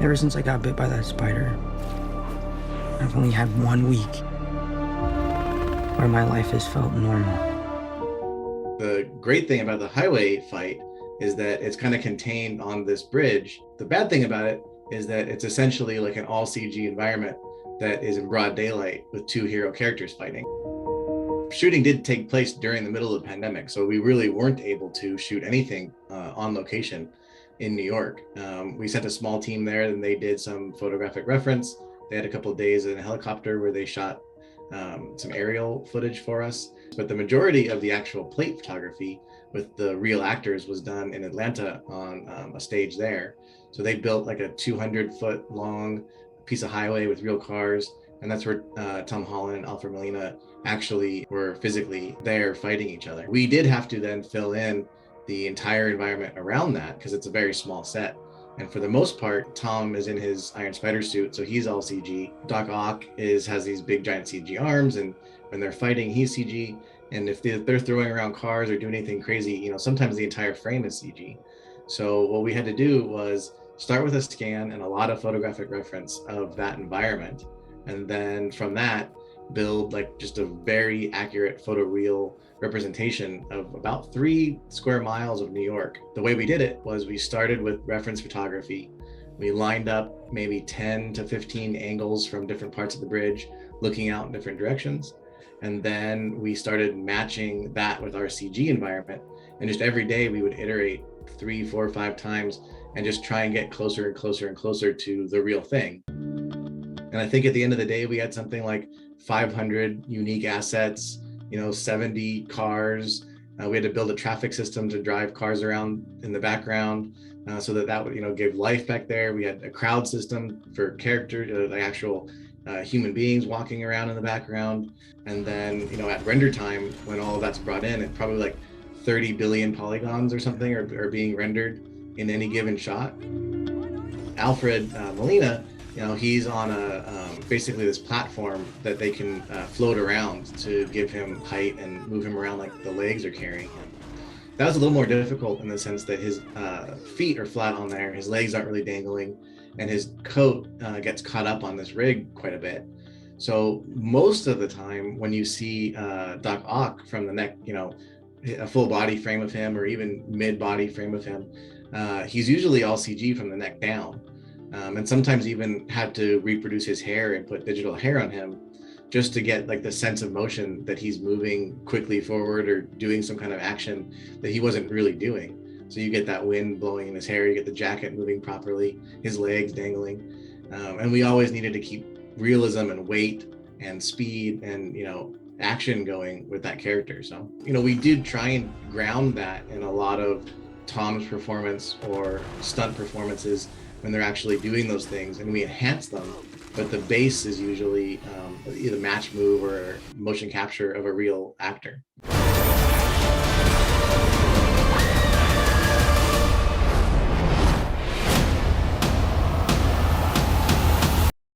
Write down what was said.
Ever since I got bit by that spider, I've only had 1 week where my life has felt normal. The great thing about the highway fight is that it's kind of contained on this bridge. The bad thing about it is that it's essentially like an all CG environment that is in broad daylight with two hero characters fighting. Shooting did take place during the middle of the pandemic, so we really weren't able to shoot anything on location in New York. We sent a small team there, and they did some photographic reference. They had a couple of days in a helicopter where they shot some aerial footage for us. But the majority of the actual plate photography with the real actors was done in Atlanta on a stage there. So they built like a 200-foot long piece of highway with real cars. And that's where Tom Holland and Alfred Molina actually were physically there fighting each other. We did have to then fill in the entire environment around that because it's a very small set. And for the most part, Tom is in his Iron Spider suit, so he's all CG. Doc Ock has these big giant CG arms, and when they're fighting, he's CG. And if they're throwing around cars or doing anything crazy, sometimes the entire frame is CG. So what we had to do was start with a scan and a lot of photographic reference of that environment. And then from that, build like just a very accurate photoreal representation of about 3 square miles of New York. The way we did it was we started with reference photography. We lined up maybe 10 to 15 angles from different parts of the bridge, looking out in different directions. And then we started matching that with our CG environment. And just every day we would iterate 3, 4, 5 times and just try and get closer and closer and closer to the real thing. And I think at the end of the day, we had something like 500 unique assets, 70 cars. We had to build a traffic system to drive cars around in the background so that would, give life back there. We had a crowd system for character, the actual human beings walking around in the background. And then, at render time, when all of that's brought in, it's probably like 30 billion polygons or something are being rendered in any given shot. Alfred Molina, he's on basically this platform that they can float around to give him height and move him around like the legs are carrying him. That was a little more difficult in the sense that his feet are flat on there, his legs aren't really dangling, and his coat gets caught up on this rig quite a bit. So most of the time when you see Doc Ock from the neck, a full body frame of him or even mid body frame of him, he's usually all CG from the neck down. And sometimes even had to reproduce his hair and put digital hair on him just to get like the sense of motion that he's moving quickly forward or doing some kind of action that he wasn't really doing. So you get that wind blowing in his hair, you get the jacket moving properly, his legs dangling. And we always needed to keep realism and weight and speed and, action going with that character. So, we did try and ground that in a lot of Tom's performance or stunt performances when they're actually doing those things, and we enhance them, but the base is usually either match move or motion capture of a real actor.